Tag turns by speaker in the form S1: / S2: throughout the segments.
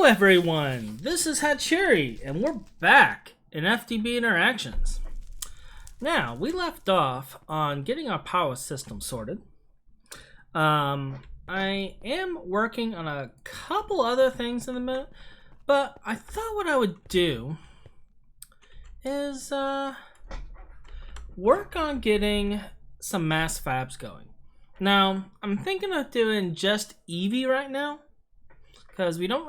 S1: Hello everyone, this is Hatcheri, and we're back in FTB Interactions. Now, we left off on getting our power system sorted. I am working on a couple other things in the minute, but I thought what I would do is work on getting some mass fabs going. Now, I'm thinking of doing just EV right now, because we don't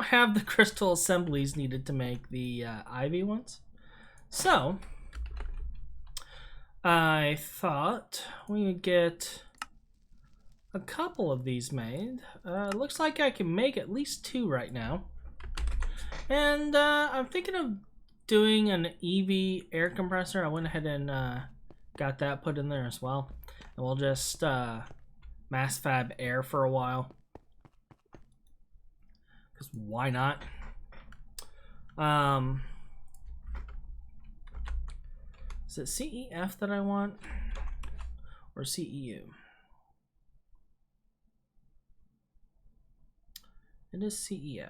S1: have the crystal assemblies needed to make the IV ones. So I thought we would get a couple of these made. Looks like I can make at least 2 right now, and I'm thinking of doing an EV air compressor. I went ahead and got that put in there as well, and we'll just mass fab air for a while, because why not? Is it CEF that I want, or CEU? It is CEF.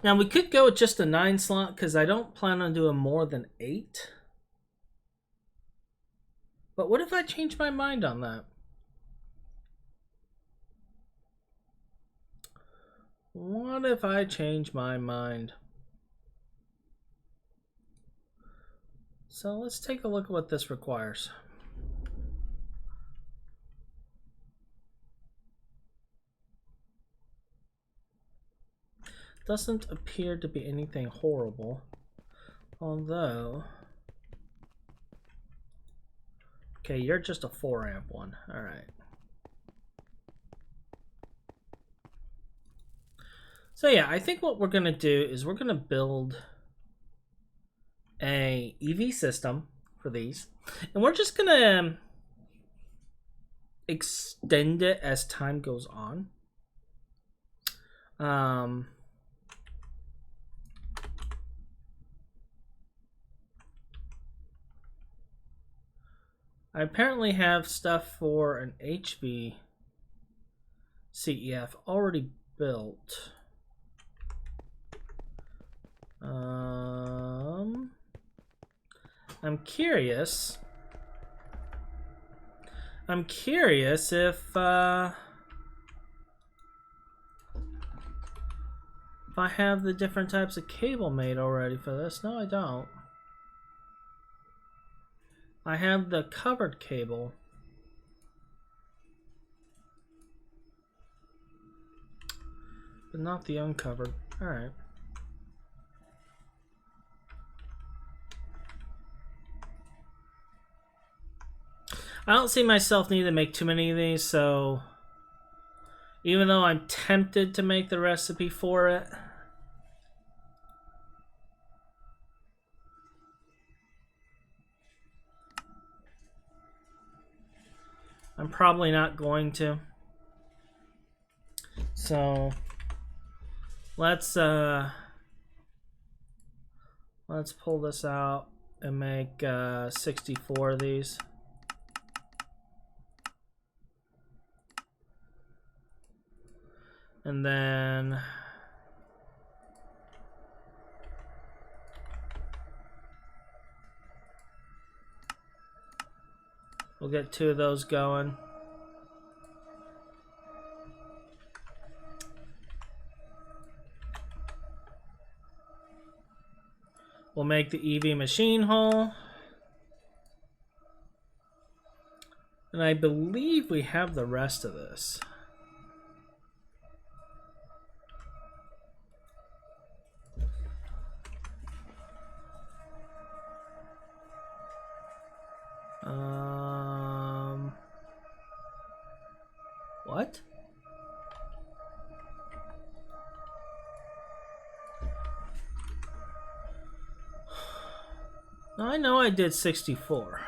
S1: Now we could go with just a 9 slot, because I don't plan on doing more than 8. But what if I change my mind on that? What if I change my mind? So let's take a look at what this requires. Doesn't appear to be anything horrible, although... Okay, you're just a 4 amp one. All right. So yeah, I think what we're gonna do is we're gonna build a EV system for these, and we're just gonna extend it as time goes on. I apparently have stuff for an HV CEF already built. I'm curious if I have the different types of cable made already for this. No, I don't. I have the covered cable. But not the uncovered. Alright. I don't see myself needing to make too many of these, so even though I'm tempted to make the recipe for it, I'm probably not going to. So let's pull this out and make 64 of these. And then we'll get 2 of those going. We'll make the EV machine hull. And I believe we have the rest of this. What? Now, I know I did 64.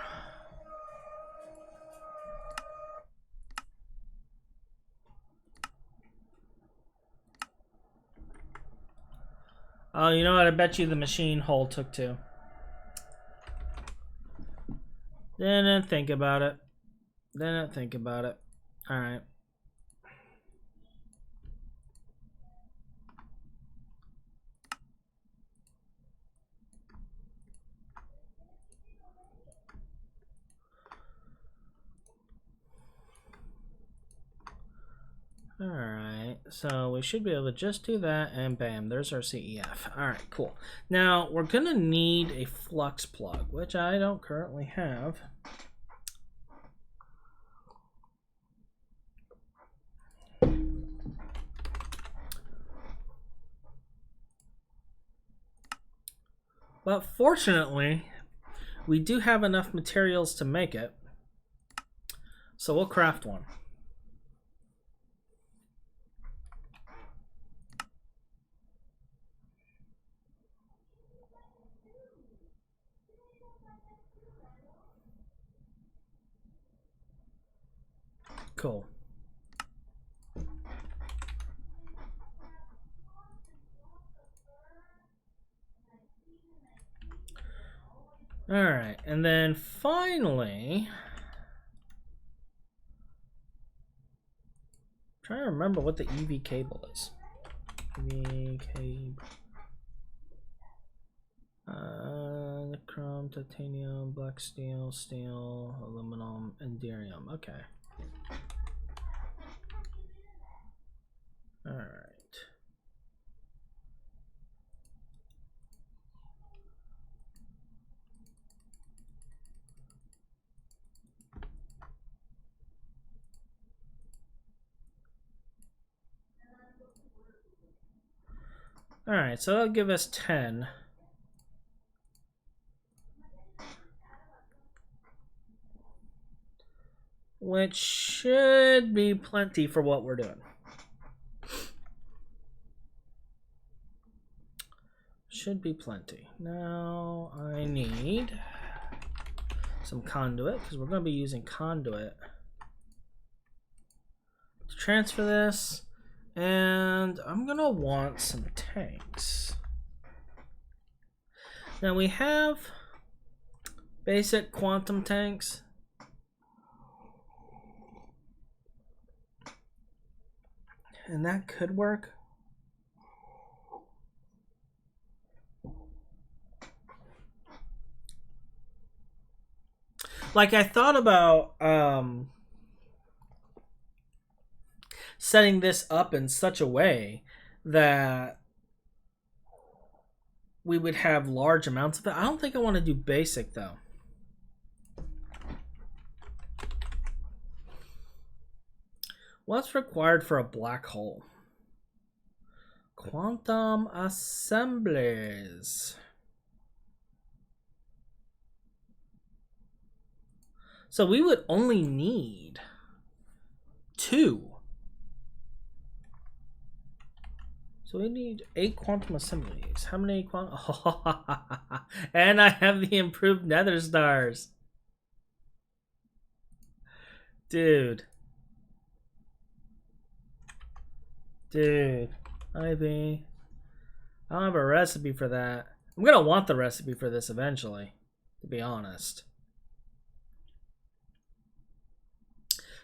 S1: Oh, you know what? I bet you the machine hull took 2. Didn't think about it. All right. Alright, so we should be able to just do that, and bam, there's our CEF. Alright, cool. Now, we're going to need a flux plug, which I don't currently have. But fortunately, we do have enough materials to make it, so we'll craft one. Cool. Alright, and then finally, I'm trying to remember what the EV cable is. EV cable. Chrome, titanium, black steel, steel, aluminum, and derium. Okay. Alright. Alright, so that'll give us 10. Which should be plenty for what we're doing. Should be plenty. Now I need some conduit, because we're going to be using conduit to transfer this. And I'm going to want some tanks. Now we have basic quantum tanks. And that could work. Like, I thought about setting this up in such a way that we would have large amounts of it. I don't think I want to do basic, though. What's required for a black hole? Quantum assemblies. So we would only need 2. So we need 8 quantum assemblies. How many quantum? Oh, and I have the improved nether stars. Dude. Ivy. I don't have a recipe for that. I'm gonna want the recipe for this eventually, to be honest.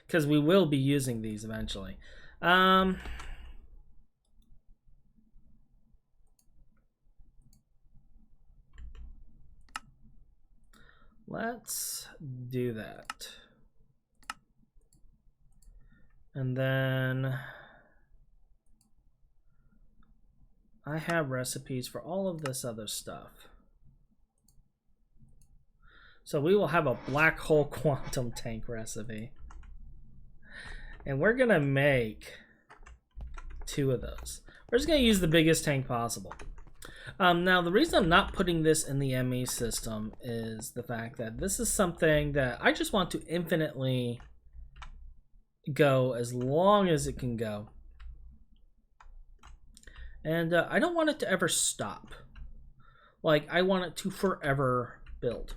S1: Because we will be using these eventually. Let's do that. And then I have recipes for all of this other stuff. So we will have a black hole quantum tank recipe. And we're going to make 2 of those. We're just going to use the biggest tank possible. Now, the reason I'm not putting this in the ME system is the fact that this is something that I just want to infinitely go as long as it can go. And I don't want it to ever stop. Like, I want it to forever build.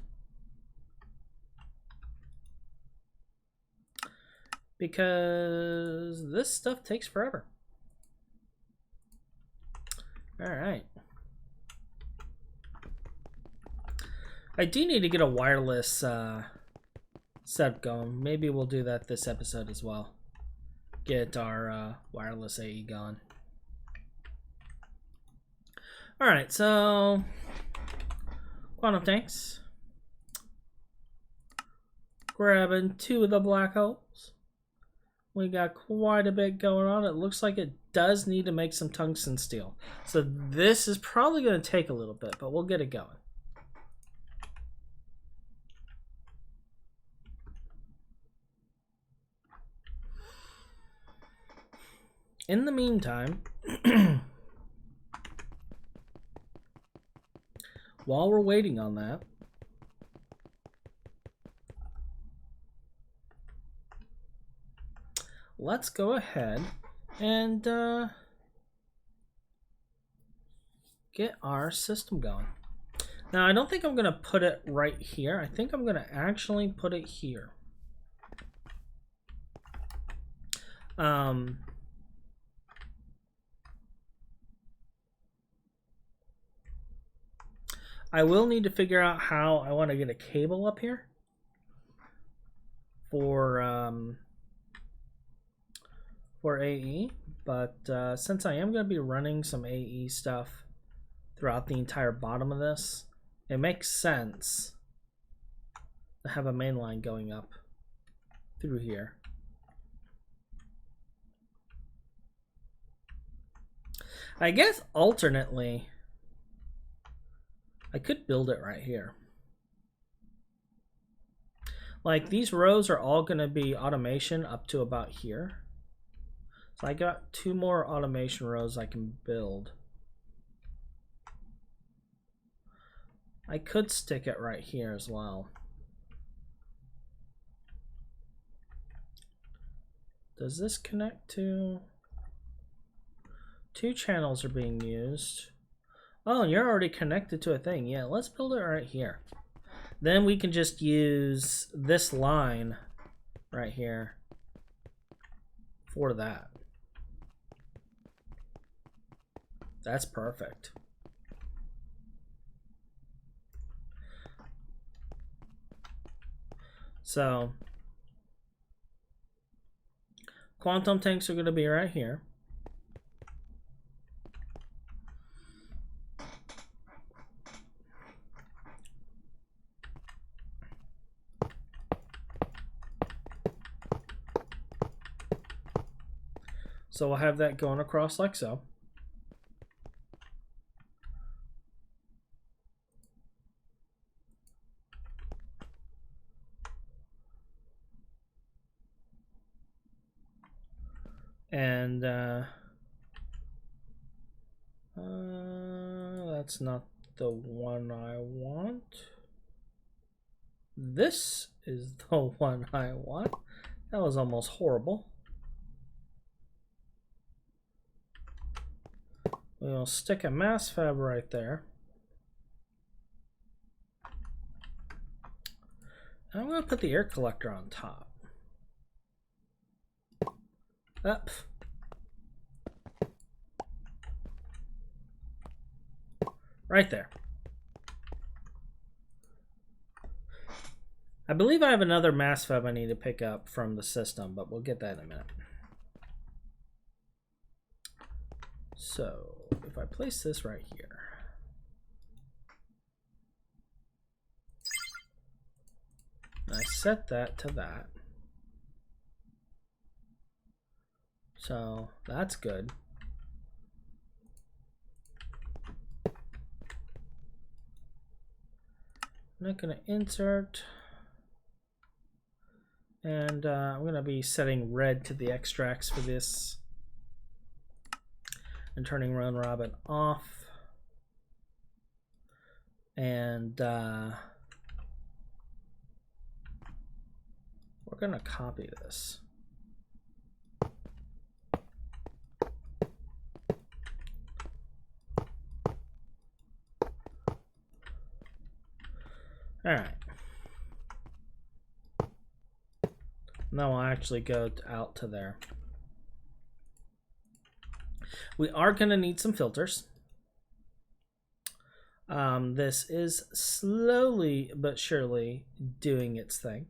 S1: Because this stuff takes forever. Alright. I do need to get a wireless setup going. Maybe we'll do that this episode as well. get our wireless AE going. All right, so quantum tanks. Grabbing 2 of the black holes. We got quite a bit going on. It looks like it does need to make some tungsten steel. So this is probably going to take a little bit, but we'll get it going. In the meantime, while we're waiting on that, let's go ahead and get our system going. Now, I don't think I'm going to put it right here. I think I'm going to actually put it here. I will need to figure out how I want to get a cable up here for AE, but since I am going to be running some AE stuff throughout the entire bottom of this, it makes sense to have a main line going up through here. I guess alternately, I could build it right here. Like, these rows are all going to be automation up to about here. So I got 2 more automation rows I can build. I could stick it right here as well. Does this connect to... 2 channels are being used. Oh, you're already connected to a thing. Yeah, let's build it right here. Then we can just use this line right here for that. That's perfect. So, quantum tanks are going to be right here. So we'll have that going across like so. And that's not the one I want. This is the one I want. That was almost horrible. We'll stick a mass fab right there. I'm going to put the air collector on top. Up. Right there. I believe I have another mass fab I need to pick up from the system, but we'll get that in a minute. So if I place this right here, and I set that to that, so that's good. I'm not going to insert, and I'm going to be setting red to the extracts for this and turning round robin off, and we're going to copy this. All right. Now I'll actually go out to there. We are going to need some filters. This is slowly but surely doing its thing.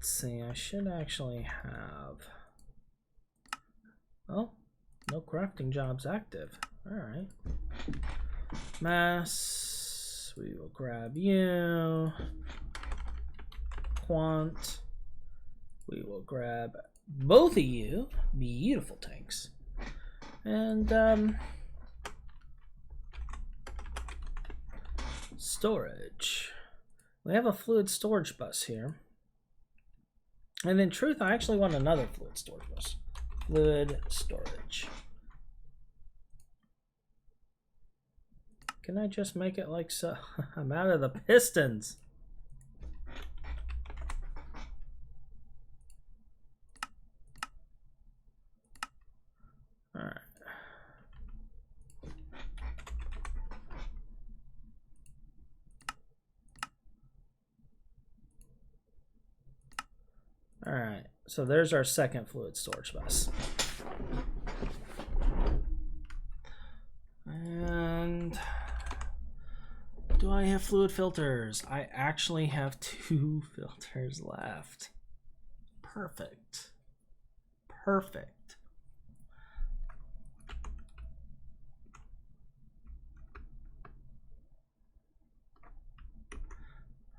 S1: let's see, I should actually have... Oh, no crafting jobs active. Alright. Mass, we will grab you. Quant, we will grab both of you. Beautiful tanks. And, storage. We have a fluid storage bus here. And in truth, I actually want another fluid storage bus. Fluid storage. Can I just make it like so? I'm out of the pistons. All right. All right. So there's our second fluid storage bus. And do I have fluid filters? I actually have 2 filters left. Perfect. Perfect.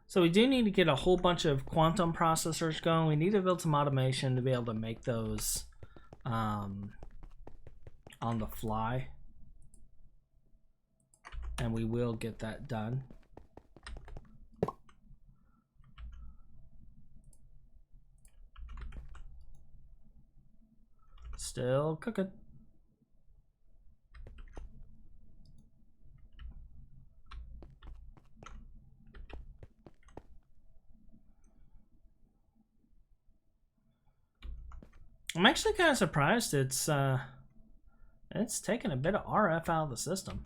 S1: So we do need to get a whole bunch of quantum processors going. We need to build some automation to be able to make those on the fly. And we will get that done. Still cooking. I'm actually kind of surprised it's taking a bit of RF out of the system.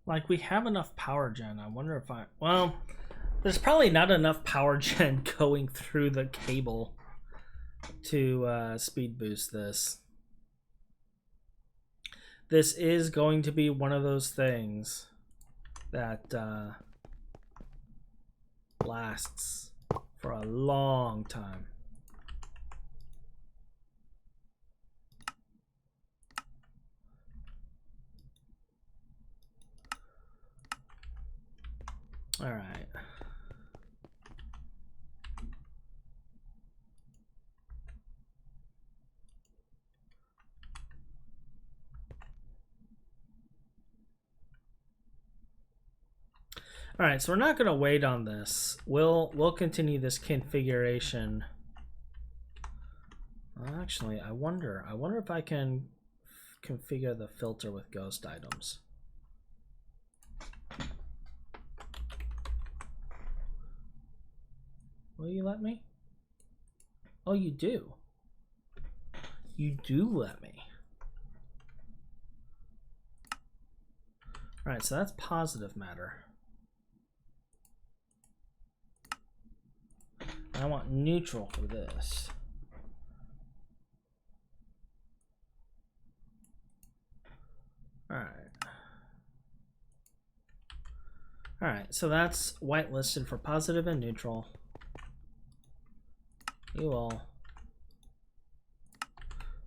S1: Like, we have enough power gen. I wonder if well, there's probably not enough power gen going through the cable to speed boost this. This is going to be one of those things that lasts for a long time. All right. All right, so we're not going to wait on this. We'll continue this configuration. Well, actually, I wonder if I can configure the filter with ghost items. Will you let me? Oh, you do. You do let me. All right, so that's positive matter. I want neutral for this. All right. All right, so that's whitelisted for positive and neutral. You will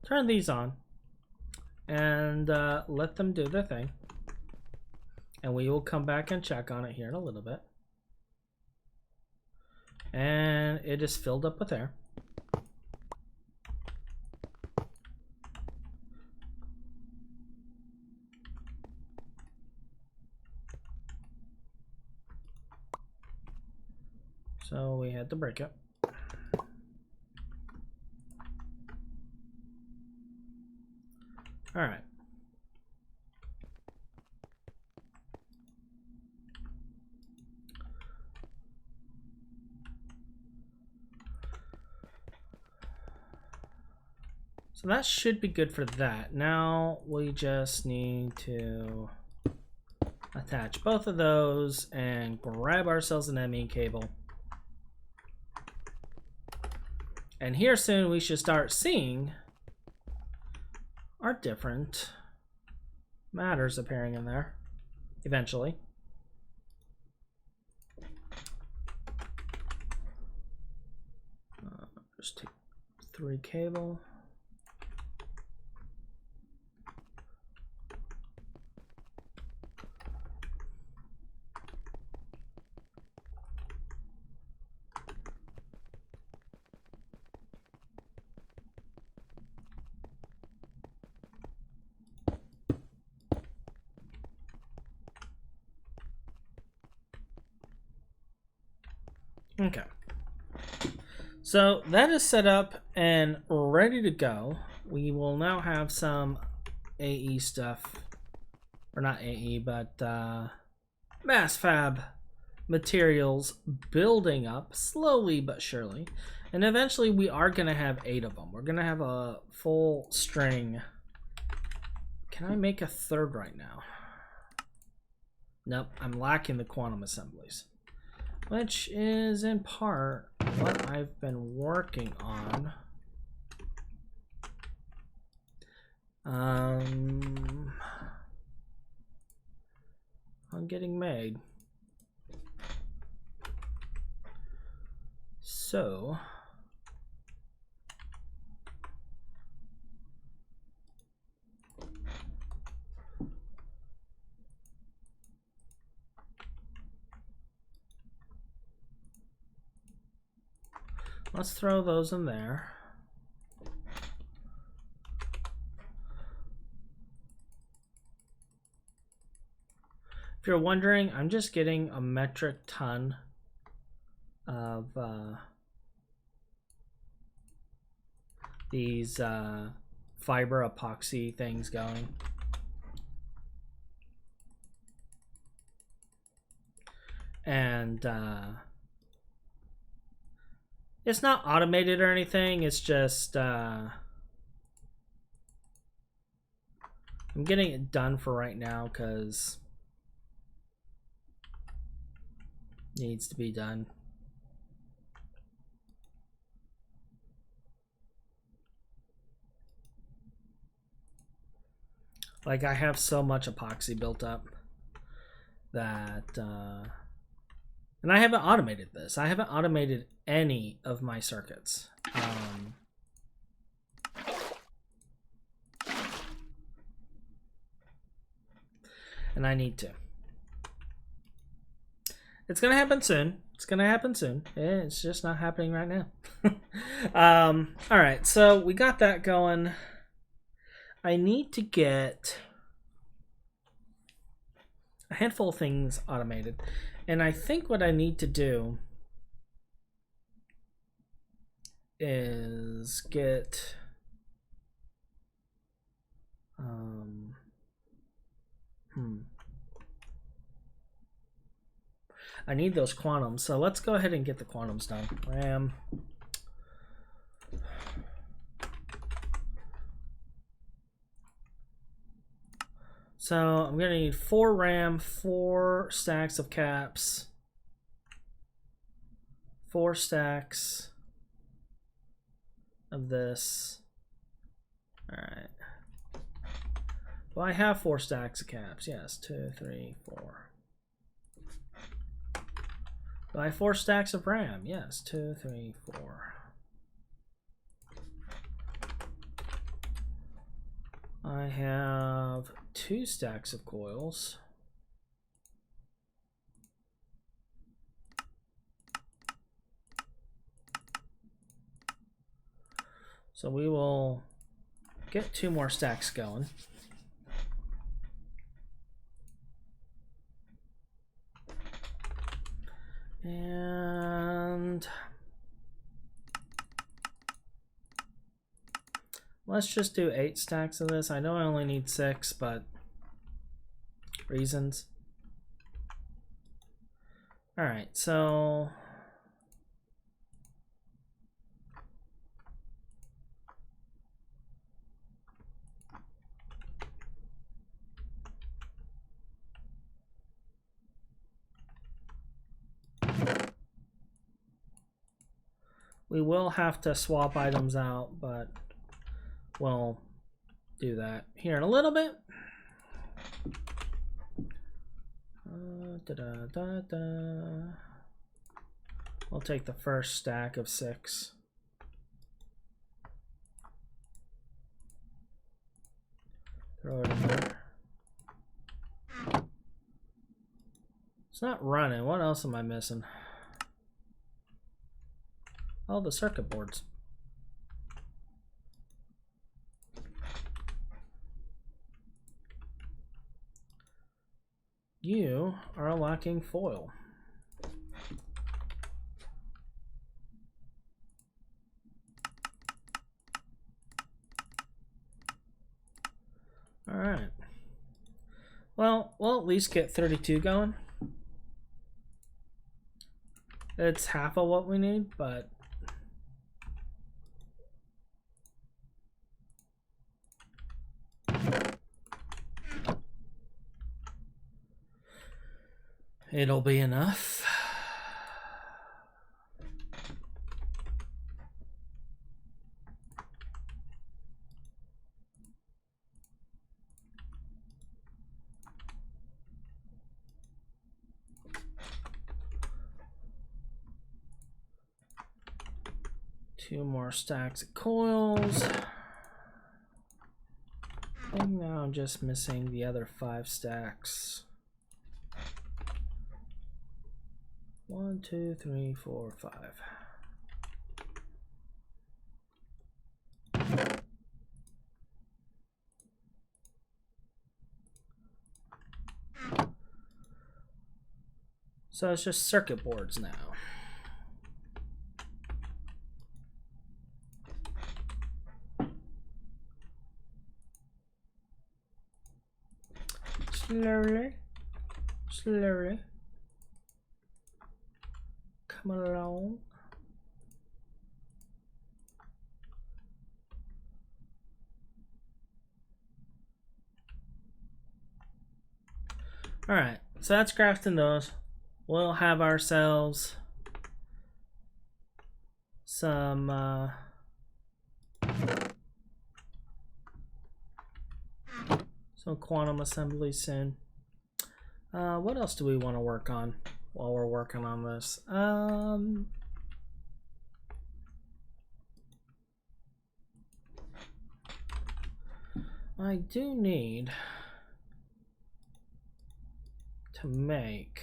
S1: turn these on and let them do their thing. And we will come back and check on it here in a little bit. And it is filled up with air. So we had to break it. All right. So that should be good for that. Now we just need to attach both of those and grab ourselves an ME cable. And here soon we should start seeing our different matters appearing in there eventually. Just take 3 cable. Okay. So that is set up and ready to go. We will now have some AE stuff, or not AE, but mass fab materials building up slowly but surely. And eventually we are going to have 8 of them. We're going to have a full string. Can I make a third right now? Nope, I'm lacking the quantum assemblies, which is in part what I've been working on. On getting made. So let's throw those in there. If you're wondering, I'm just getting a metric ton of these fiber epoxy things going. And it's not automated or anything, it's just I'm getting it done for right now because it needs to be done. Like, I have so much epoxy built up that and I haven't automated this. I haven't automated any of my circuits. And I need to. It's gonna happen soon. It's gonna happen soon. It's just not happening right now. All right, so we got that going. I need to get a handful of things automated. And I think what I need to do is get I need those quantums, so let's go ahead and get the quantums done. RAM. So I'm gonna need 4 RAM, 4 stacks of caps, 4 stacks of this. All right. Well, I have 4 stacks of caps. Yes, 2, 3, 4. Do I have 4 stacks of RAM? Yes, 2, 3, 4. I have 2 stacks of coils. So we will get 2 more stacks going. And let's just do 8 stacks of this. I know I only need 6, but reasons. All right, so We will have to swap items out, but we'll do that here in a little bit. We'll take the first stack of 6. Throw it in there. It's not running. What else am I missing? Oh, the circuit boards. You are lacking foil. All right. Well, we'll at least get 32 going. It's half of what we need, but it'll be enough. Two more stacks of coils. I think now I'm just missing the other 5 stacks. 1, 2, 3, 4, 5. So it's just circuit boards now. Slowly, slowly. Come along. All right, so that's crafting those. We'll have ourselves some quantum assembly soon. What else do we want to work on while we're working on this? I do need to make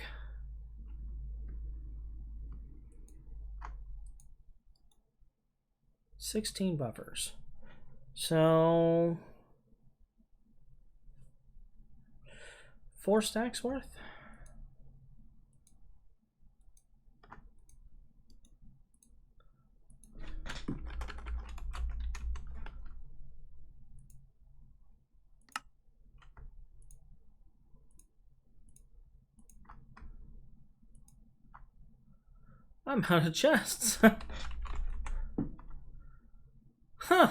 S1: $16 buffers. So 4 stacks worth. I'm out of chests. Huh.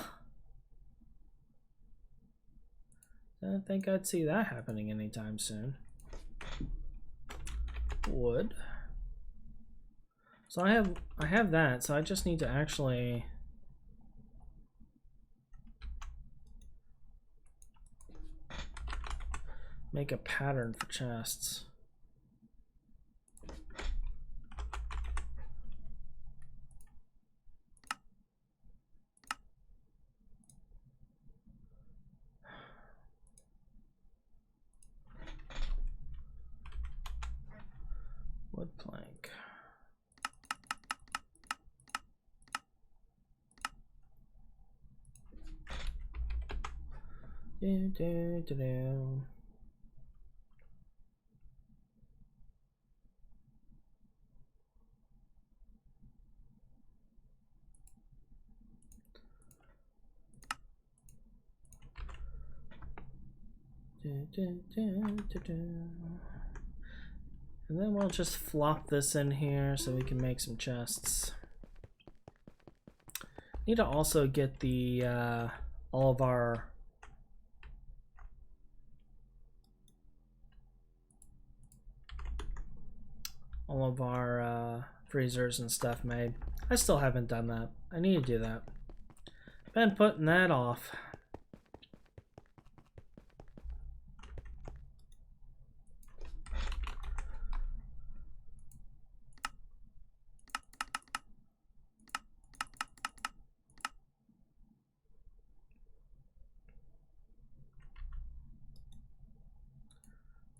S1: I don't think I'd see that happening anytime soon. Wood. So I have that, so I just need to actually make a pattern for chests. Wood plank. Do, do, do, do. Do, do, do, do, do. And then we'll just flop this in here so we can make some chests. Need to also get the all of our freezers and stuff made. I still haven't done that. I need to do that. Been putting that off.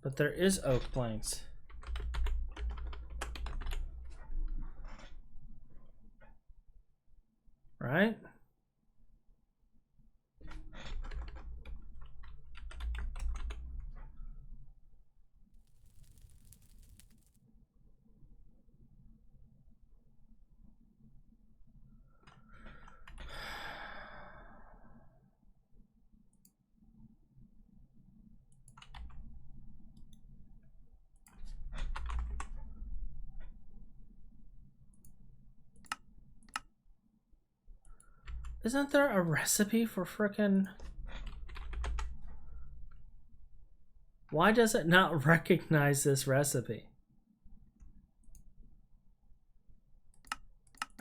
S1: But there is oak planks. Right? Isn't there a recipe for frickin'... Why does it not recognize this recipe?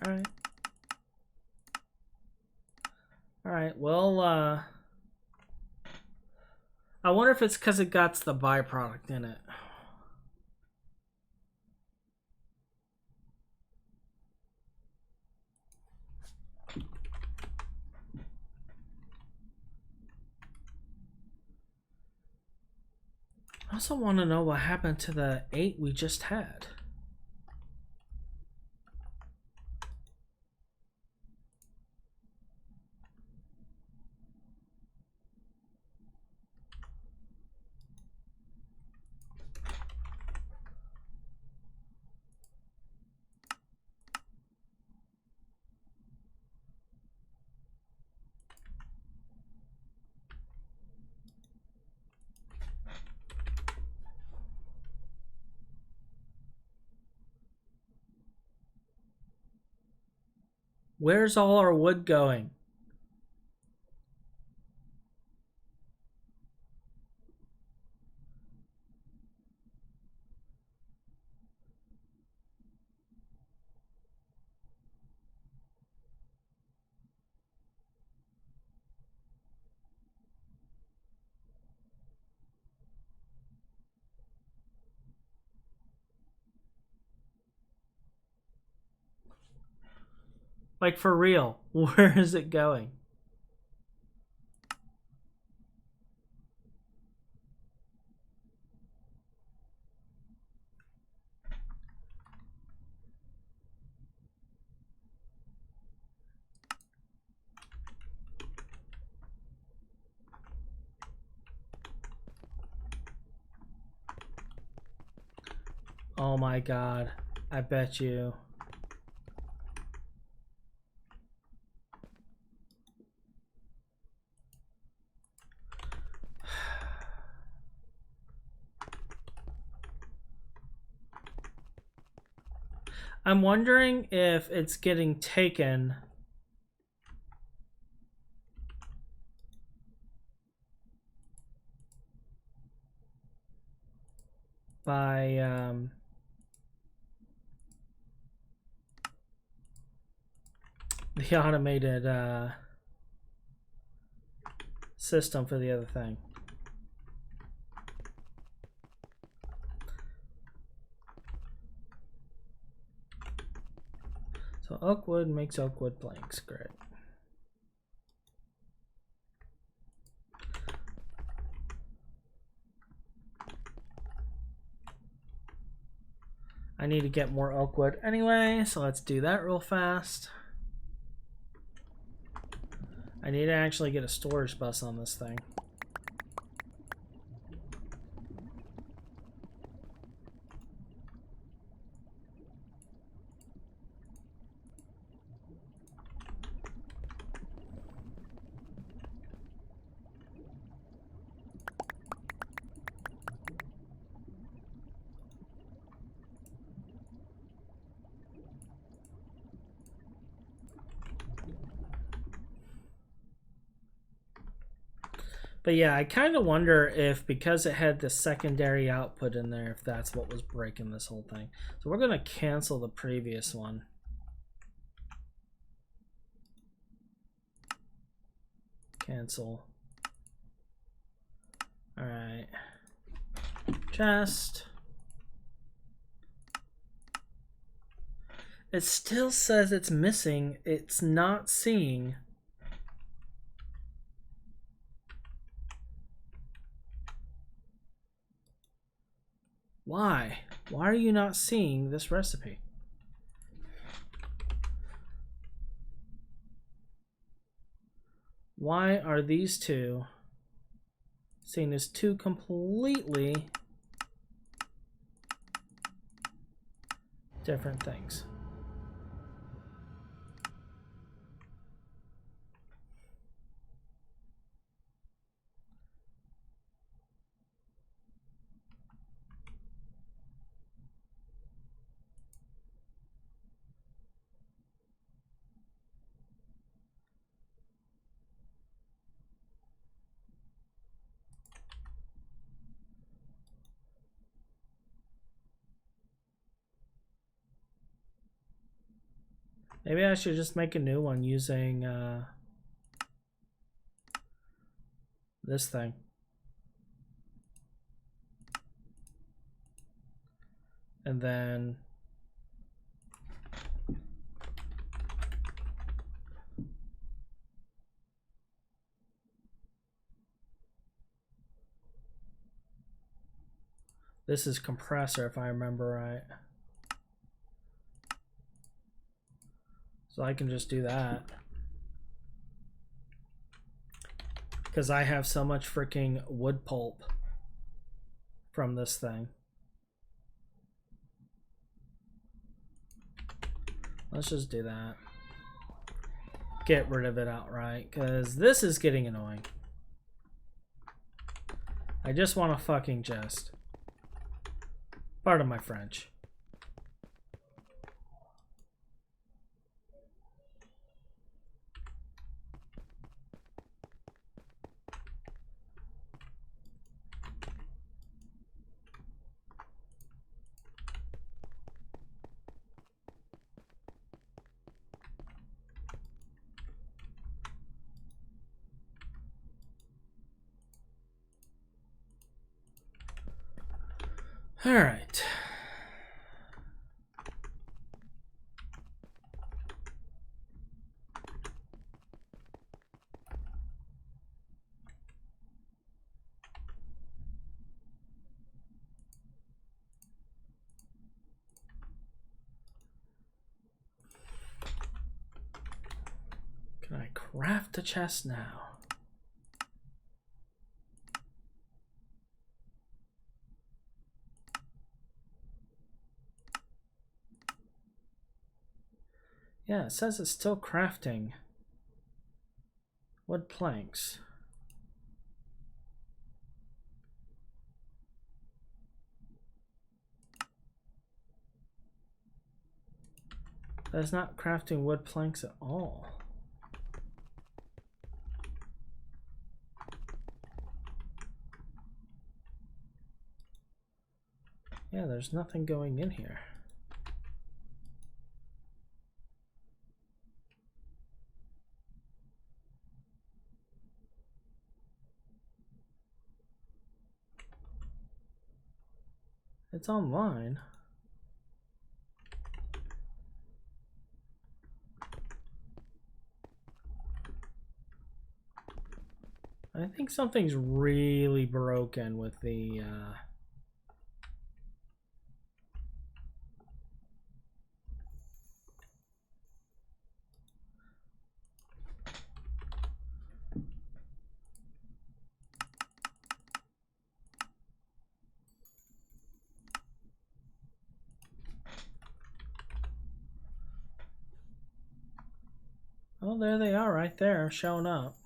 S1: Alright. Alright, well, I wonder if it's because it got the byproduct in it. I also want to know what happened to the 8 we just had. Where's all our wood going? Like, for real, where is it going? Oh my god, I bet you. I'm wondering if it's getting taken by the automated system for the other thing. So oak wood makes oak wood planks. Great. I need to get more oak wood anyway, so let's do that real fast. I need to actually get a storage bus on this thing. But yeah, I kind of wonder if because it had the secondary output in there, if that's what was breaking this whole thing. So we're going to cancel the previous one. Cancel. All right. Chest. It still says it's missing. It's not seeing. Why? Why are you not seeing this recipe? Why are these two seen as two completely different things? Maybe I should just make a new one using this thing. And then this is compressor, if I remember right. So I can just do that. Because I have so much freaking wood pulp from this thing. Let's just do that. Get rid of it outright, because this is getting annoying. I just want to fucking jest. Pardon my French. All right. Can I craft a chest now? Yeah, it says it's still crafting wood planks. But it's not crafting wood planks at all. Yeah, there's nothing going in here. It's online. I think something's really broken with the oh, there they are right there, showing up.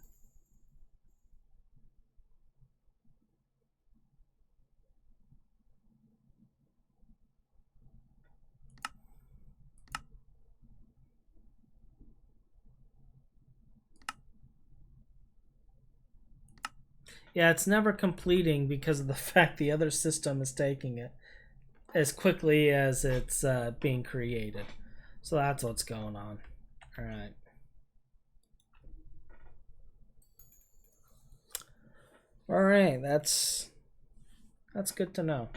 S1: Yeah, it's never completing because of the fact the other system is taking it as quickly as it's being created. So that's what's going on. All right. All right, that's good to know.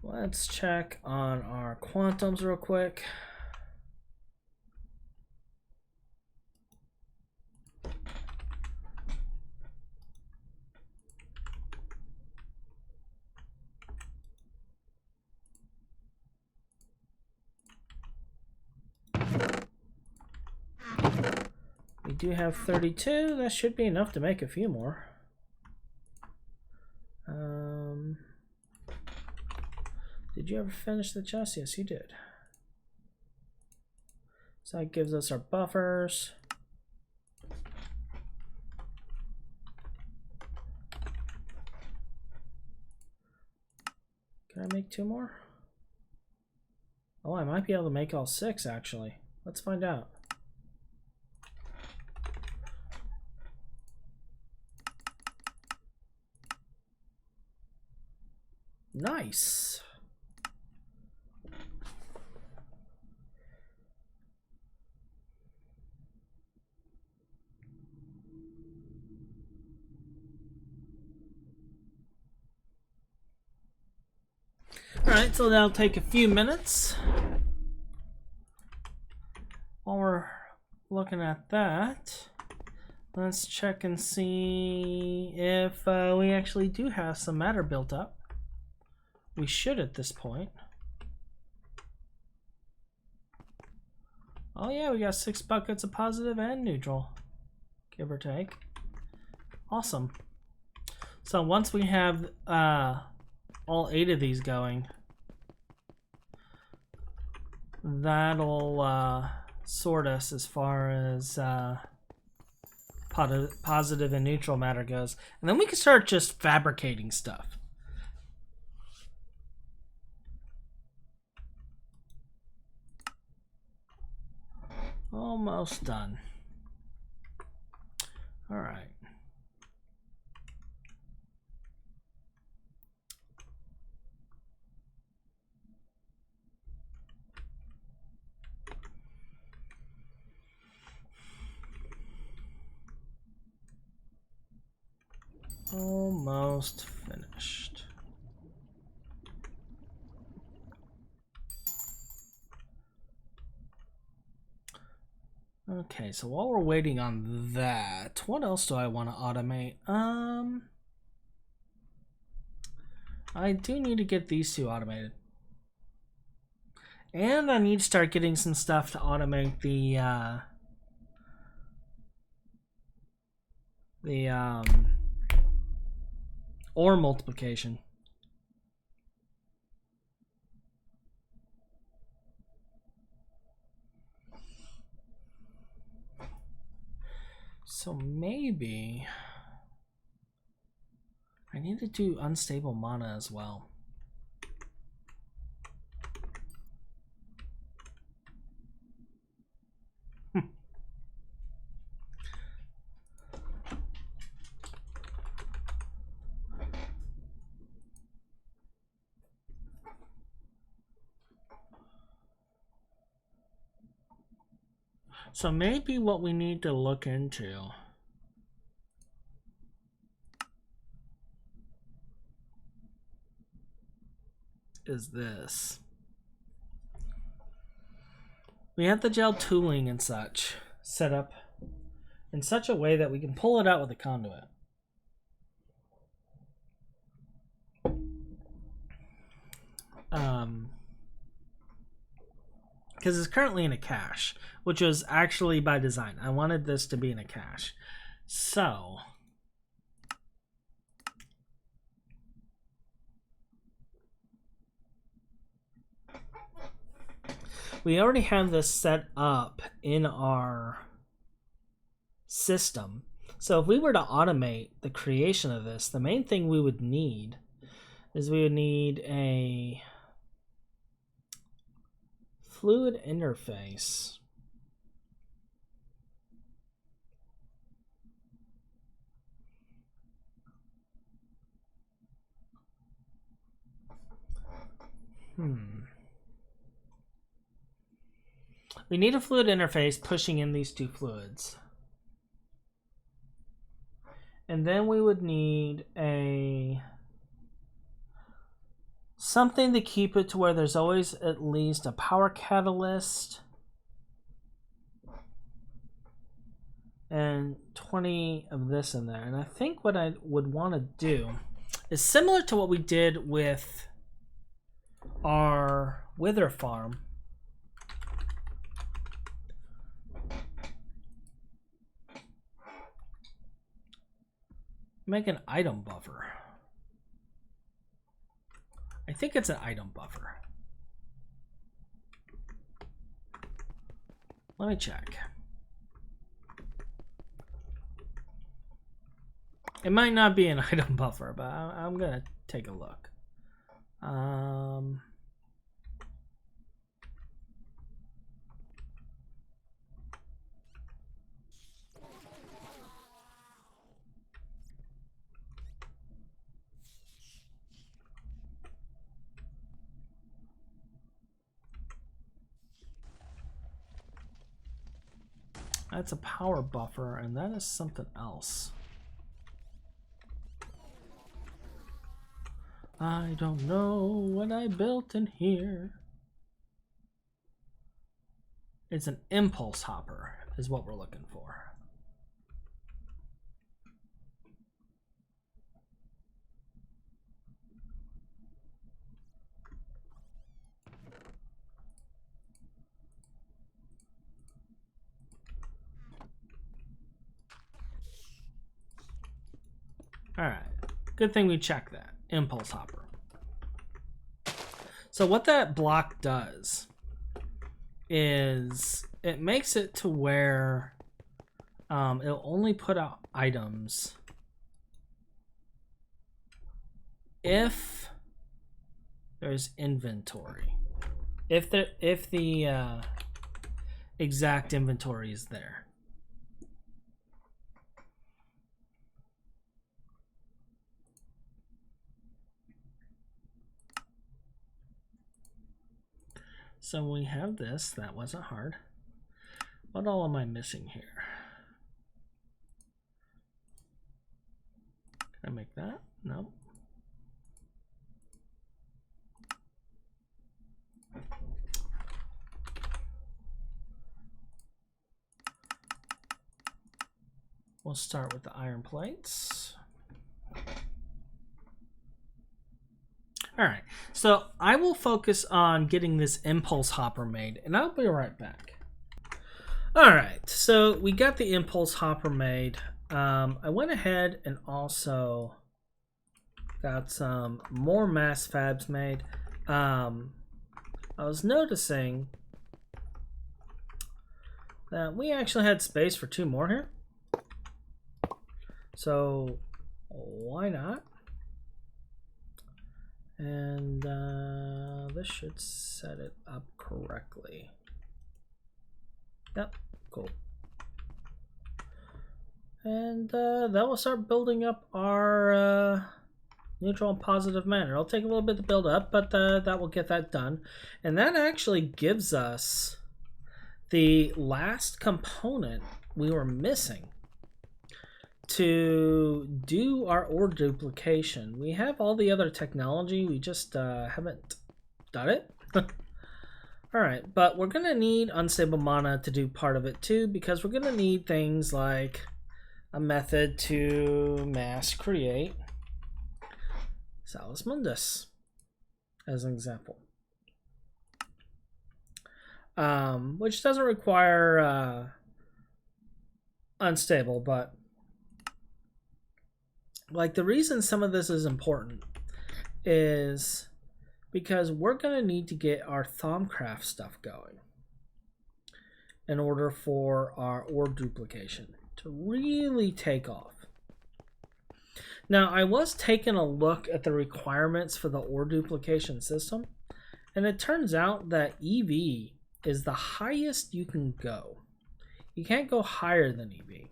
S1: Let's check on our quantums real quick. We do have 32. That should be enough to make a few more. Did you ever finish the chest? Yes, you did. So that gives us our buffers. Can I make 2 more? Oh, I might be able to make all 6 actually. Let's find out. Nice. Alright, so that'll take a few minutes. While we're looking at that, let's check and see if we actually do have some matter built up. We should at this point. Oh yeah, we got 6 buckets of positive and neutral, give or take. Awesome. So once we have all 8 of these going, that'll sort us as far as positive and neutral matter goes. And then we can start just fabricating stuff. Almost done. All right. Almost finished. Okay, so while we're waiting on that, what else do I want to automate? I do need to get these 2 automated. And I need to start getting some stuff to automate the ore multiplication. So maybe I need to do unstable mana as well. So maybe what we need to look into is this. We have the gel tooling and such set up in such a way that we can pull it out with a conduit. Because it's currently in a cache, which was actually by design. I wanted this to be in a cache. So we already have this set up in our system. So if we were to automate the creation of this, the main thing we would need is we would need a fluid interface. We need a fluid interface pushing in these two fluids. And then we would need something to keep it to where there's always at least a power catalyst and 20 of this in there. And I think what I would want to do is similar to what we did with our wither farm. Make an item buffer. I think it's an item buffer. Let me check. It might not be an item buffer, but I'm gonna take a look. That's a power buffer, and that is something else. I don't know what I built in here. It's an impulse hopper, is what we're looking for. All right, good thing we checked that. Impulse hopper. So what that block does is it makes it to where it'll only put out items if there's inventory. If the exact inventory is there. So we have this. That wasn't hard. What all am I missing here? Can I make that? No. We'll start with the iron plates. All right, so I will focus on getting this impulse hopper made, and I'll be right back. All right, so we got the impulse hopper made. I went ahead and also got some more mass fabs made. I was noticing that we actually had space for 2 more here. So why not? And this should set it up correctly. Yep, cool. And that will start building up our neutral and positive manner. It'll take a little bit to build up, but that will get that done. And that actually gives us the last component we were missing to do our ore duplication. We have all the other technology, we just haven't done it. Alright, but we're gonna need unstable mana to do part of it too, because we're gonna need things like a method to mass create Salus Mundus as an example, which doesn't require unstable, but like the reason some of this is important is because we're going to need to get our Thaumcraft stuff going in order for our ore duplication to really take off. Now, I was taking a look at the requirements for the ore duplication system, and it turns out that EV is the highest you can go. You can't go higher than EV.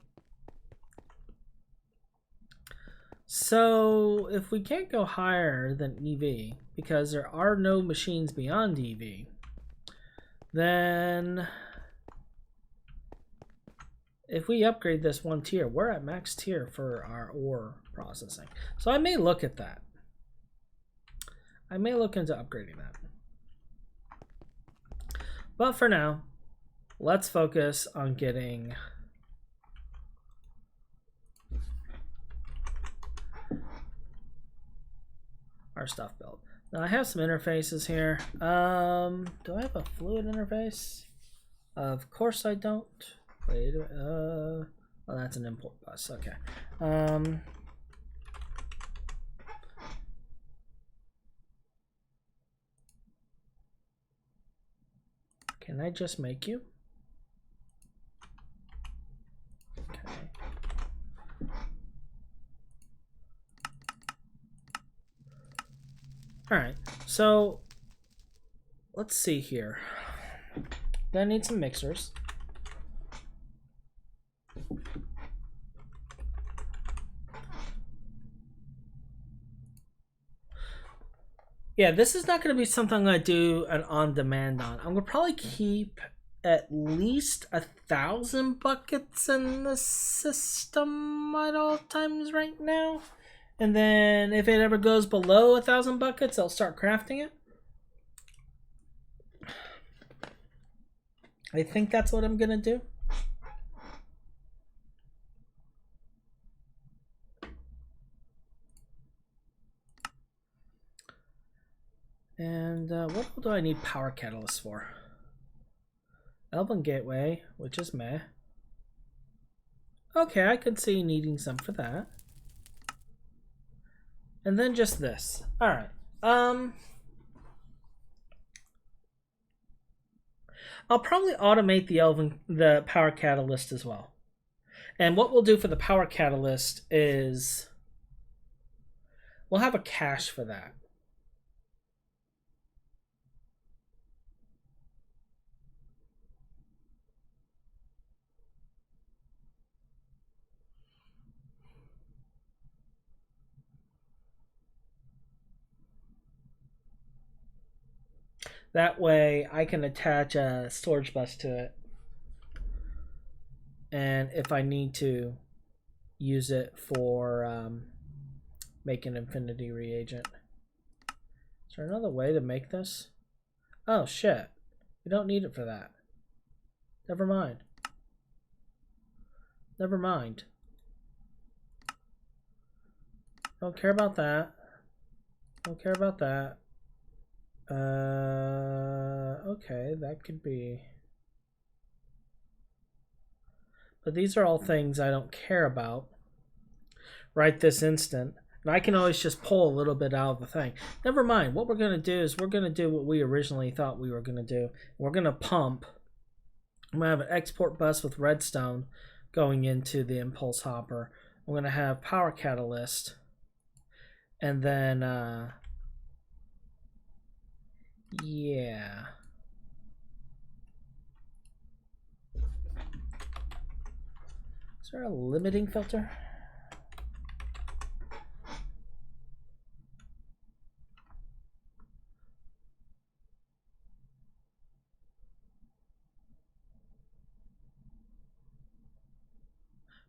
S1: So if we can't go higher than EV because there are no machines beyond EV, then if we upgrade this one tier, we're at max tier for our ore processing. So I may look at that. I may look into upgrading that. But for now, let's focus on getting our stuff built. Now I have some interfaces here. Do I have a fluid interface? Of course I don't. Wait, well, that's an import bus. Okay. Can I just make you? Okay. All right, so let's see here. Then I need some mixers. Yeah, this is not going to be something I'm going to do an on-demand on. I'm going to probably keep at least 1,000 buckets in the system at all times right now. And then if it ever goes below 1,000 buckets, I'll start crafting it. I think that's what I'm going to do. And what do I need power catalysts for? Elven Gateway, which is meh. Okay, I could see needing some for that. And then just this. All right. I'll probably automate the power catalyst as well. And what we'll do for the power catalyst is we'll have a cache for that. That way I can attach a storage bus to it. And if I need to use it for making infinity reagent. Is there another way to make this? Oh shit. We don't need it for that. Never mind. Never mind. Don't care about that. Don't care about that. Okay, that could be. But these are all things I don't care about right this instant. And I can always just pull a little bit out of the thing. Never mind. What we're going to do is we're going to do what we originally thought we were going to do. We're going to pump. I'm going to have an export bus with redstone going into the impulse hopper. I'm going to have power catalyst. And then, yeah. Is there a limiting filter?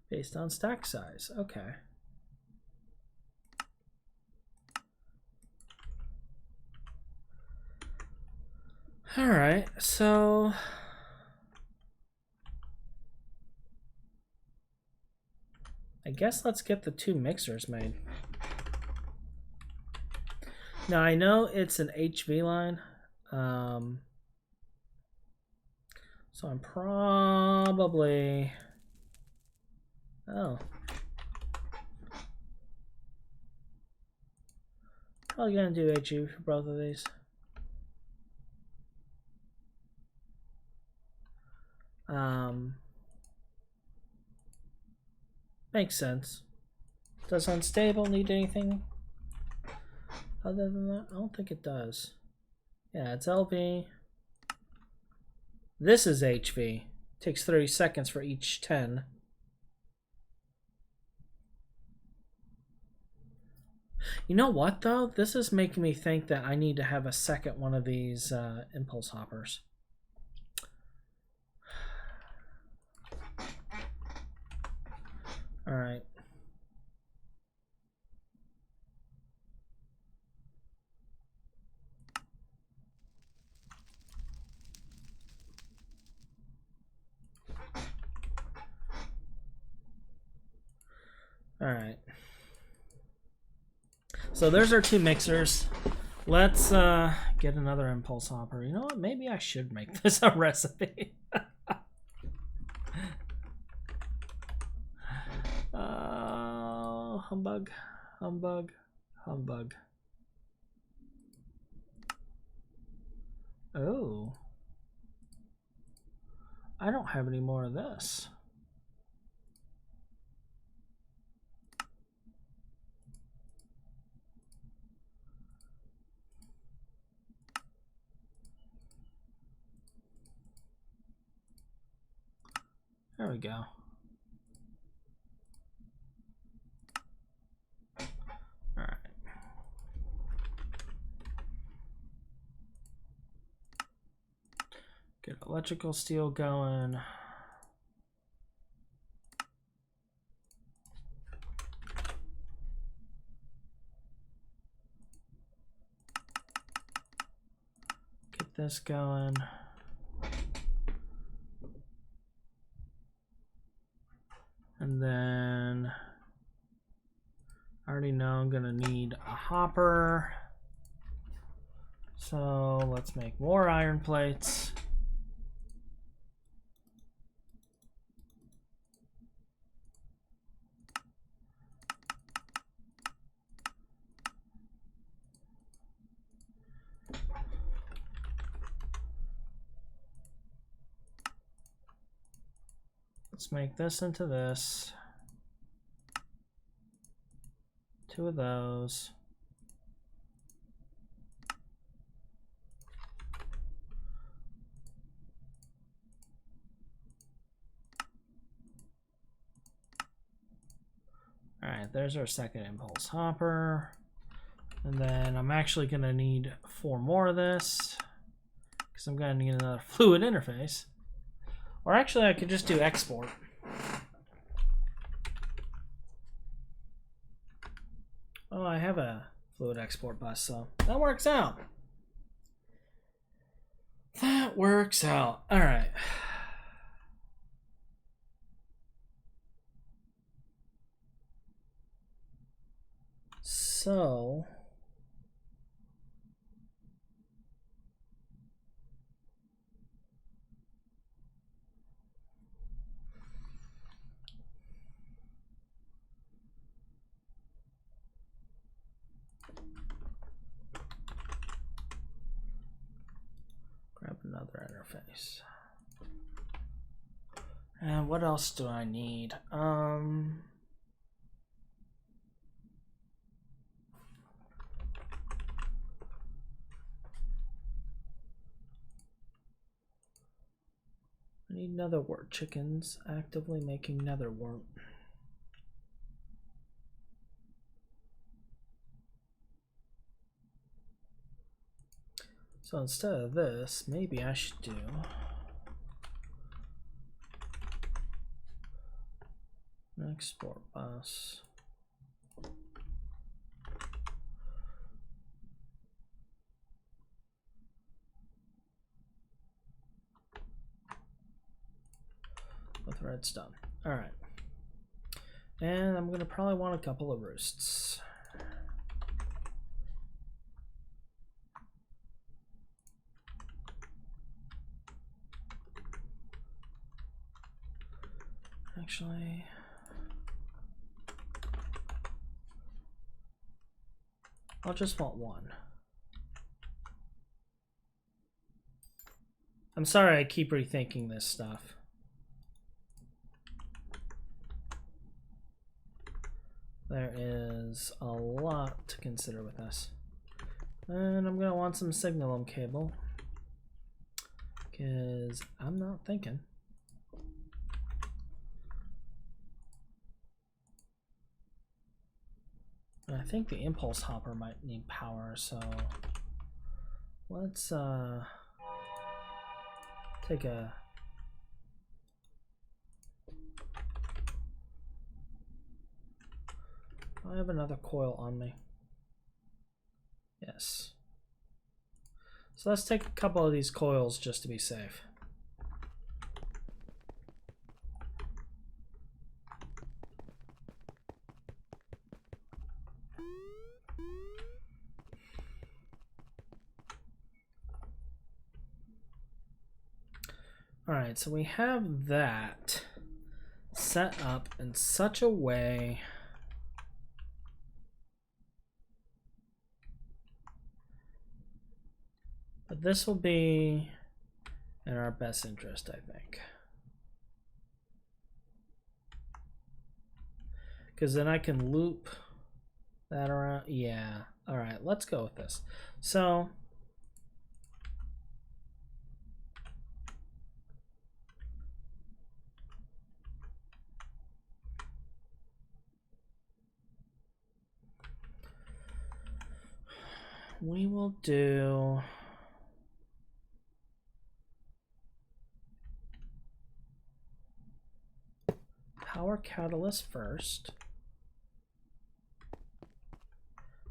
S1: Based on stack size. Okay. All right, so I guess let's get the 2 mixers made. Now I know it's an HV line, so I'm probably probably gonna do HV for both of these. Makes sense. Does unstable need anything other than that? I don't think it does. Yeah, it's LV. This is HV. Takes 30 seconds for each 10. You know what, though? This is making me think that I need to have a second one of these impulse hoppers. All right. All right. So there's our two mixers. Let's get another impulse hopper. You know what? Maybe I should make this a recipe. Humbug, humbug, humbug. Oh. I don't have any more of this. There we go. All right. Get electrical steel going. Get this going. And then I already know I'm gonna need a hopper. So let's make more iron plates. Let's make this into this. 2 of those. All right, there's our second impulse hopper. And then I'm actually gonna need 4 more of this because I'm gonna need another fluid interface. Or actually, I could just do export. Oh, I have a fluid export bus, so that works out. That works out. All right. So grab another interface. And what else do I need? I need nether wart chickens actively making nether wart. So instead of this, maybe I should do an export bus. With redstone. All right. And I'm gonna probably want a couple of roosts. Actually, I'll just want 1. I'm sorry I keep rethinking this stuff. There is a lot to consider with this. And I'm gonna want some signalum cable. Because I'm not thinking. I think the impulse hopper might need power, so let's take a I have another coil on me. Yes. So let's take a couple of these coils just to be safe. Alright, so we have that set up in such a way that this will be in our best interest, I think. Because then I can loop that around. Yeah. Alright, let's go with this. So we will do power catalyst first.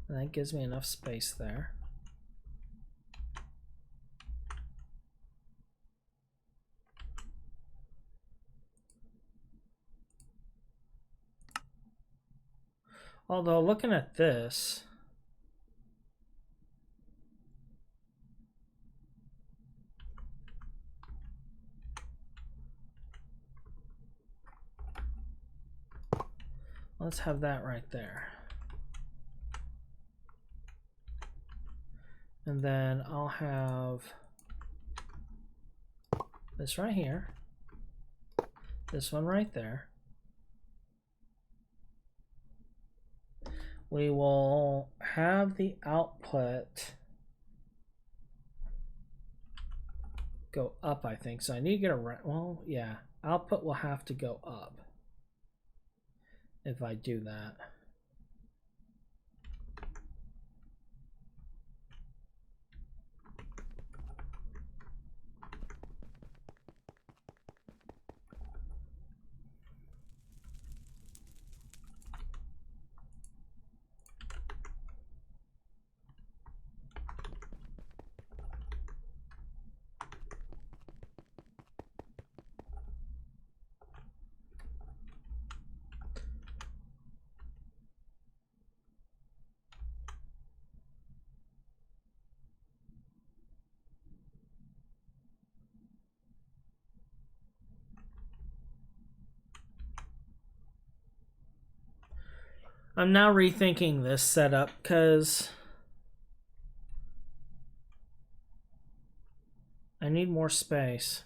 S1: And that gives me enough space there. Although looking at this, let's have that right there. And then I'll have this right here, this one right there. We will have the output go up, I think. So I need to get a, well, yeah, output will have to go up if I do that. I'm now rethinking this setup because I need more space.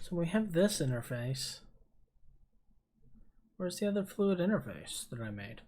S1: So we have this interface. Where's the other fluid interface that I made?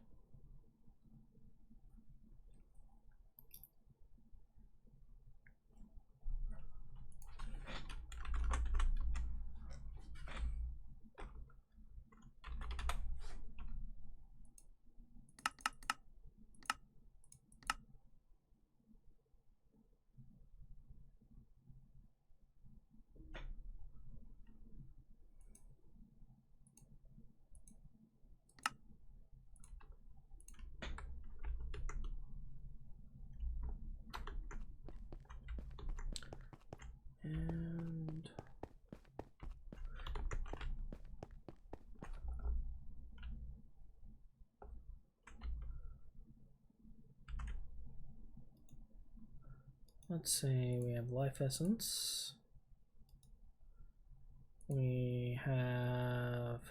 S1: And let's see, we have life essence. We have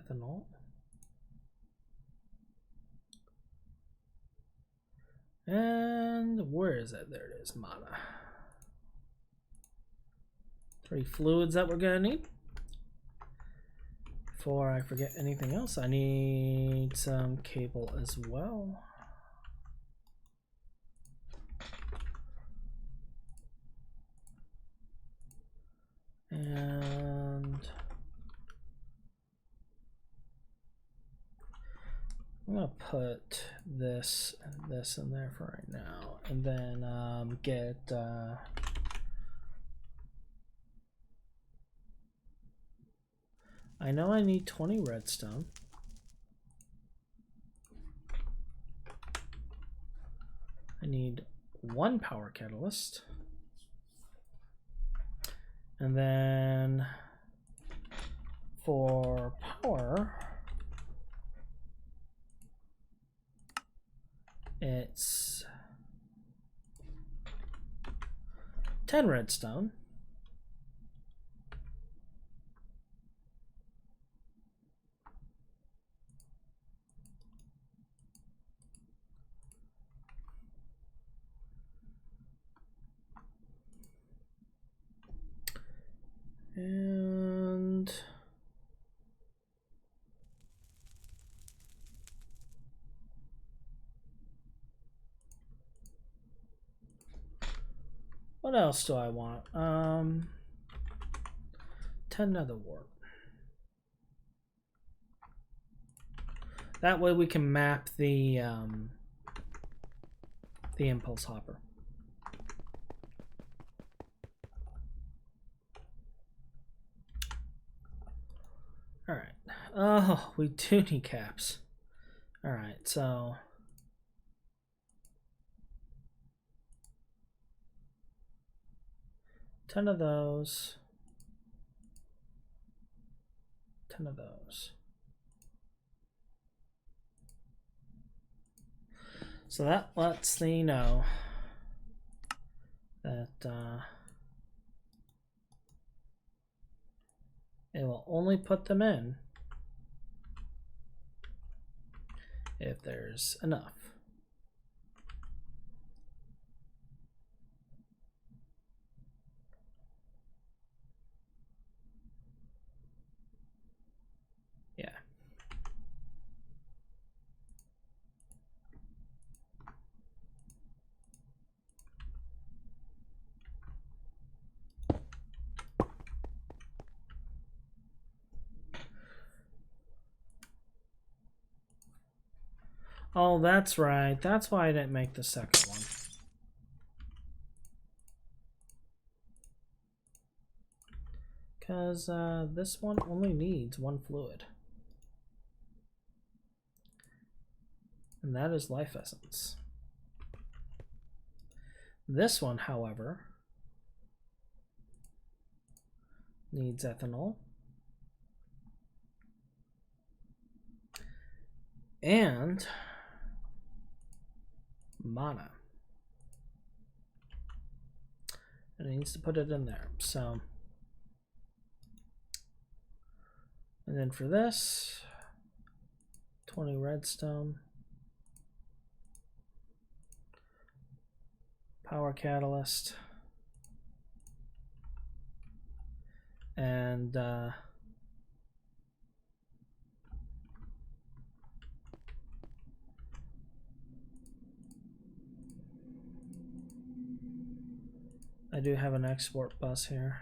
S1: ethanol. And where is it? There it is, mana. 3 fluids that we're gonna need. Before I forget anything else, I need some cable as well. And I'm gonna put this and this in there for right now, and then get I know I need 20 redstone. I need 1 power catalyst. And then for power, it's 10 redstone. And what else do I want? 10 nether wart. That way we can map the impulse hopper. All right. Oh, we do need caps. All right, so ten of those. 10 of those. So that lets me know that it will only put them in if there's enough. Yeah. Oh, that's right. That's why I didn't make the second one. Because this one only needs 1 fluid. And that is life essence. This one, however, needs ethanol. And mana. And it needs to put it in there. So, and then for this, 20 redstone. Power catalyst. And I do have an export bus here.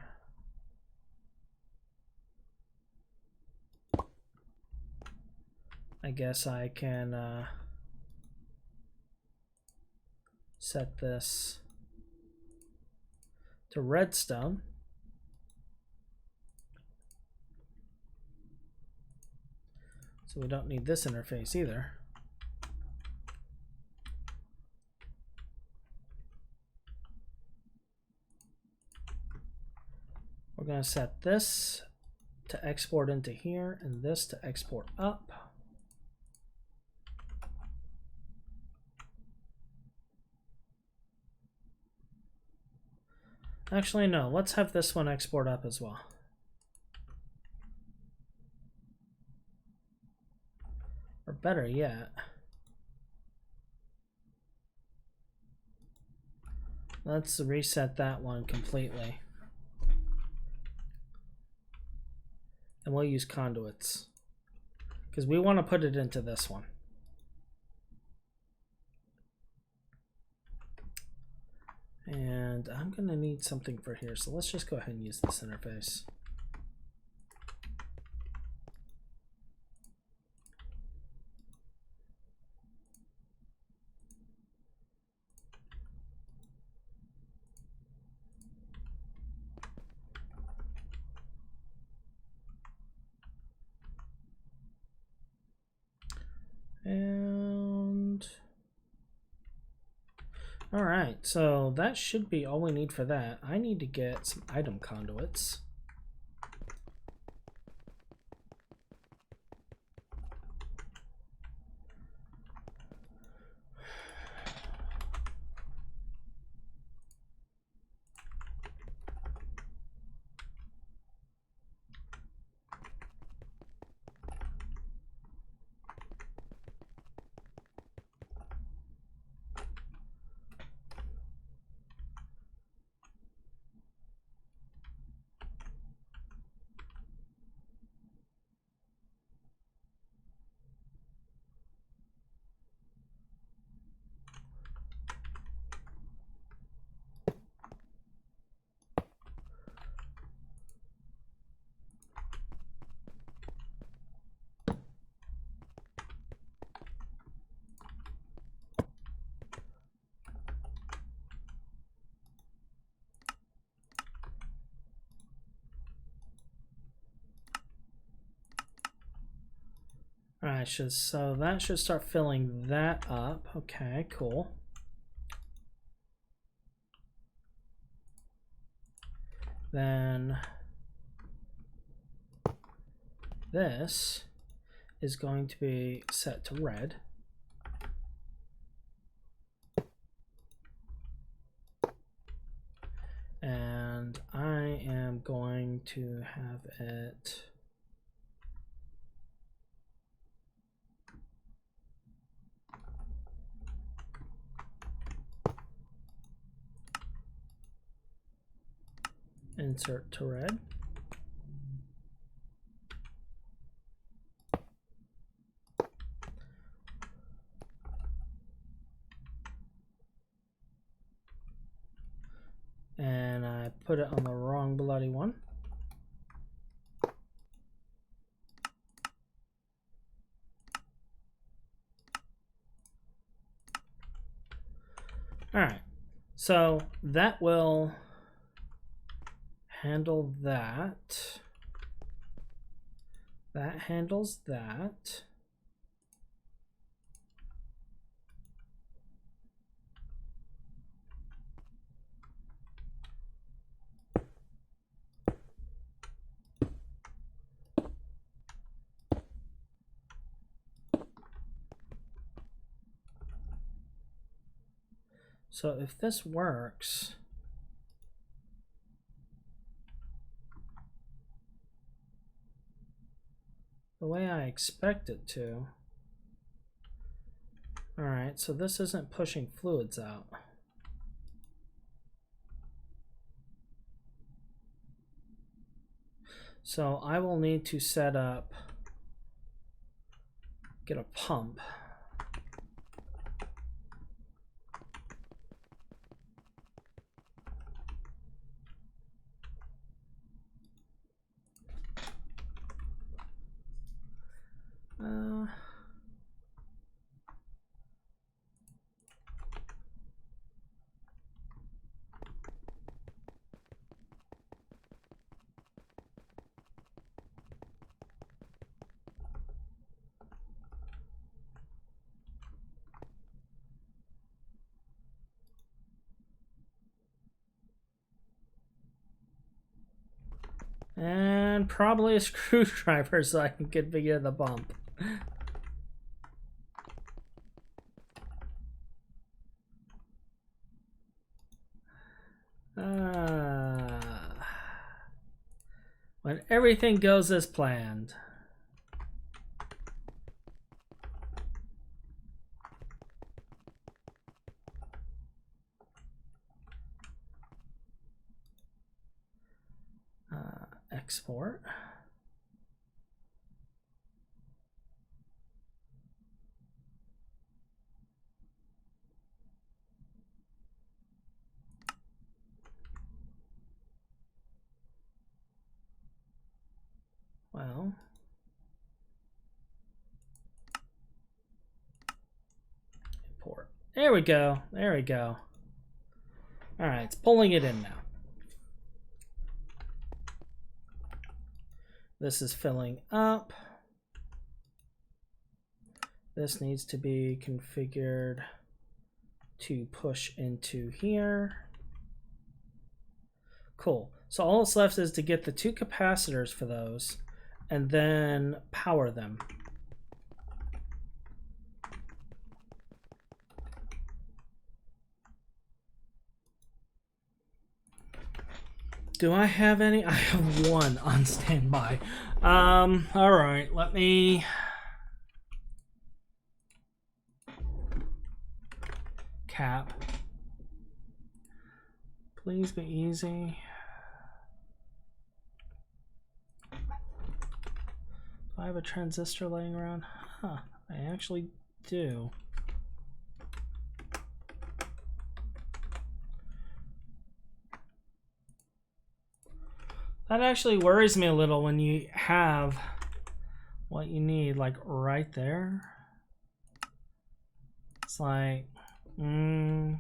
S1: I guess I can set this to redstone. So we don't need this interface either. We're going to set this to export into here and this to export up. Actually, no, let's have this one export up as well. Or better yet, let's reset that one completely. And we'll use conduits because we want to put it into this one. And I'm going to need something for here, so let's just go ahead and use this interface. And all right, so that should be all we need for that. I need to get some item conduits. All right, so that should start filling that up. Okay, cool. Then this is going to be set to red. And I am going to have it insert to red. And I put it on the wrong bloody one. All right, so that will handle that. That handles that. So if this works, the way I expect it to. All right, so this isn't pushing fluids out. So I will need to set up, get a pump. And probably a screwdriver so I can configure the bump. When everything goes as planned. Export. Well, import. There we go. There we go. All right, it's pulling it in now. This is filling up. This needs to be configured to push into here. Cool. So all that's left is to get the 2 capacitors for those and then power them. Do I have any? I have 1 on standby. All right, let me cap. Please be easy. Do I have a transistor laying around? Huh, I actually do. That actually worries me a little when you have what you need, like right there. It's like, all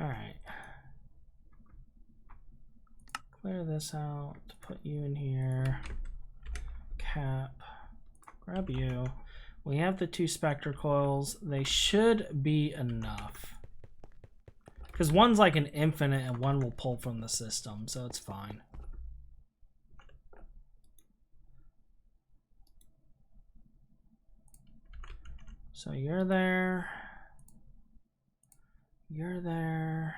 S1: right. Clear this out, put you in here, cap, grab you. We have the 2 Spectre coils. They should be enough. Because one's like an infinite and one will pull from the system, so it's fine. So you're there. You're there.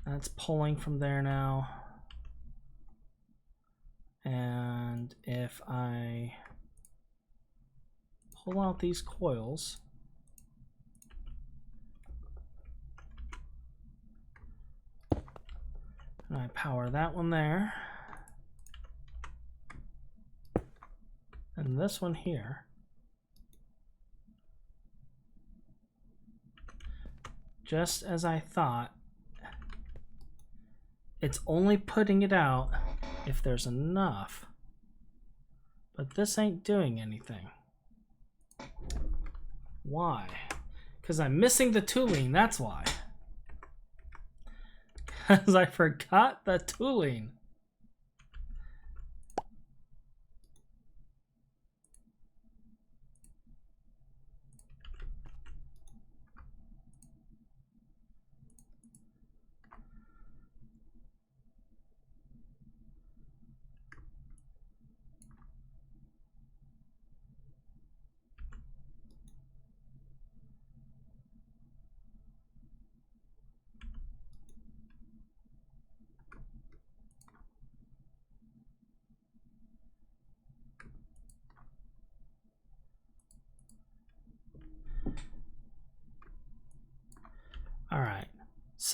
S1: That's pulling from there now. And if I pull out these coils, and I power that one there, and this one here, just as I thought, it's only putting it out if there's enough. But this ain't doing anything. Why? Because I'm missing the tooling, that's why. Because I forgot the tooling.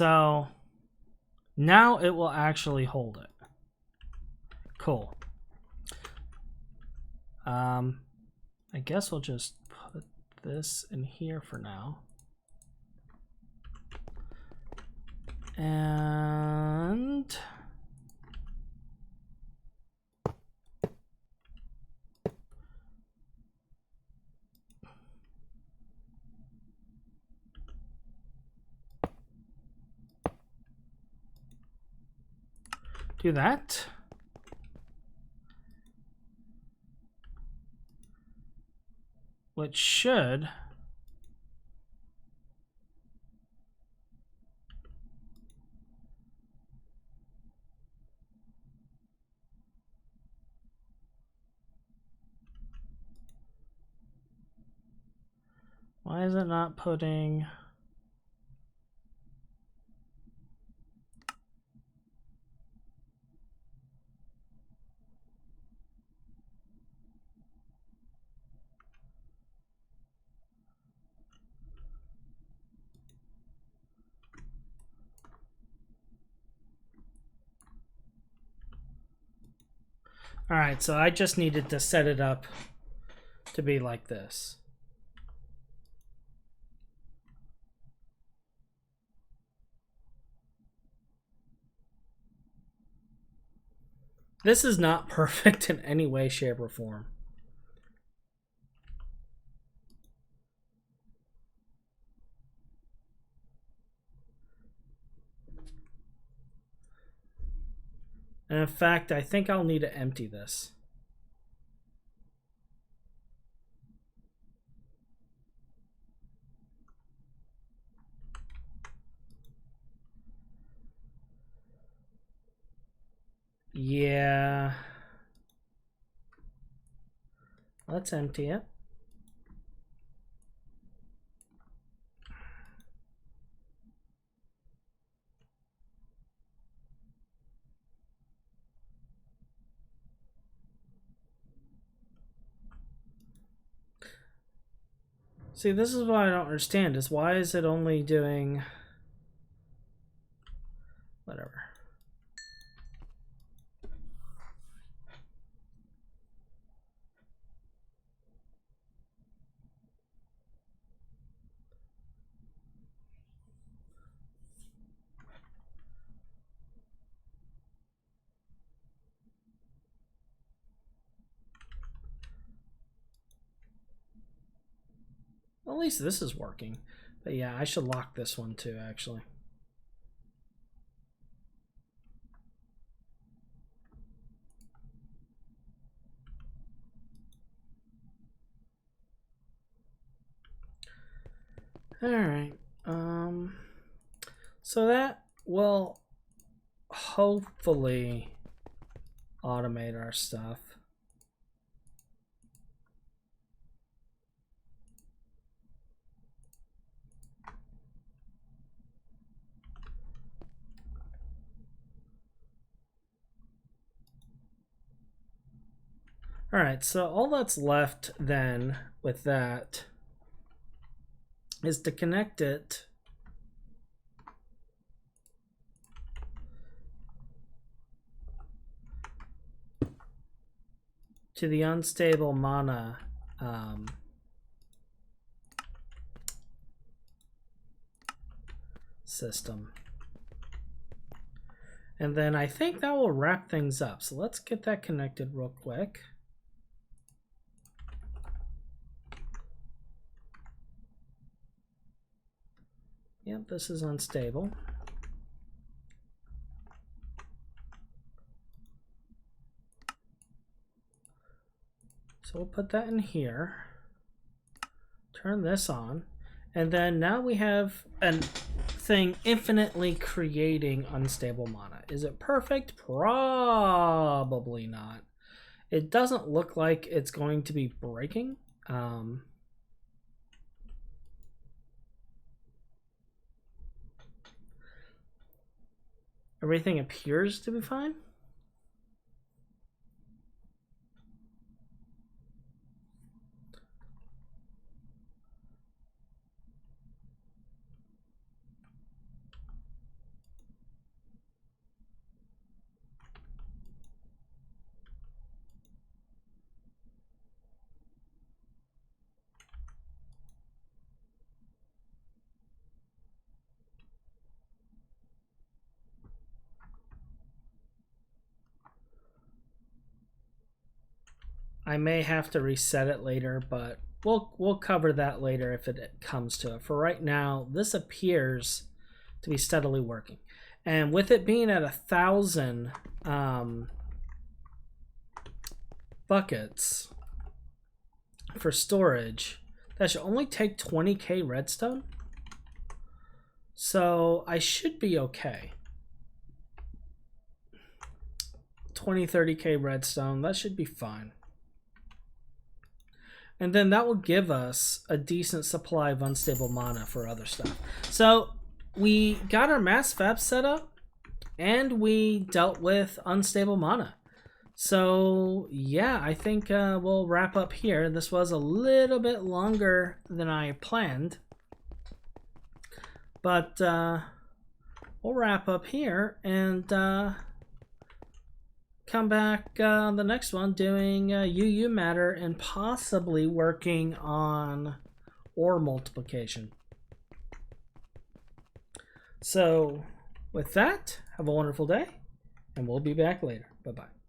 S1: so now it will actually hold it. Cool. I guess we'll just put this in here for now. And do that. Which should why is it not putting all right, so I just needed to set it up to be like this. This is not perfect in any way, shape, or form. And in fact, I think I'll need to empty this. Yeah. Let's empty it. See, this is what I don't understand, is why is it only doing whatever. At least this is working. But yeah, I should lock this one too, actually. All right. So that will hopefully automate our stuff. All right, so all that's left then with that is to connect it to the unstable mana system. And then I think that will wrap things up. So let's get that connected real quick. Yep, this is unstable. So we'll put that in here. Turn this on. And then now we have a thing infinitely creating unstable mana. Is it perfect? Probably not. It doesn't look like it's going to be breaking. Everything appears to be fine. I may have to reset it later, but we'll cover that later if it comes to it. For right now, this appears to be steadily working. And with it being at 1,000 buckets for storage, that should only take 20k redstone. So I should be okay. 20-30k redstone, that should be fine. And then that will give us a decent supply of unstable mana for other stuff. So we got our mass fab set up and we dealt with unstable mana. So yeah, I think we'll wrap up here. This was a little bit longer than I planned, but we'll wrap up here and come back on the next one doing UU matter and possibly working on ore multiplication. So with that, have a wonderful day and we'll be back later. Bye-bye.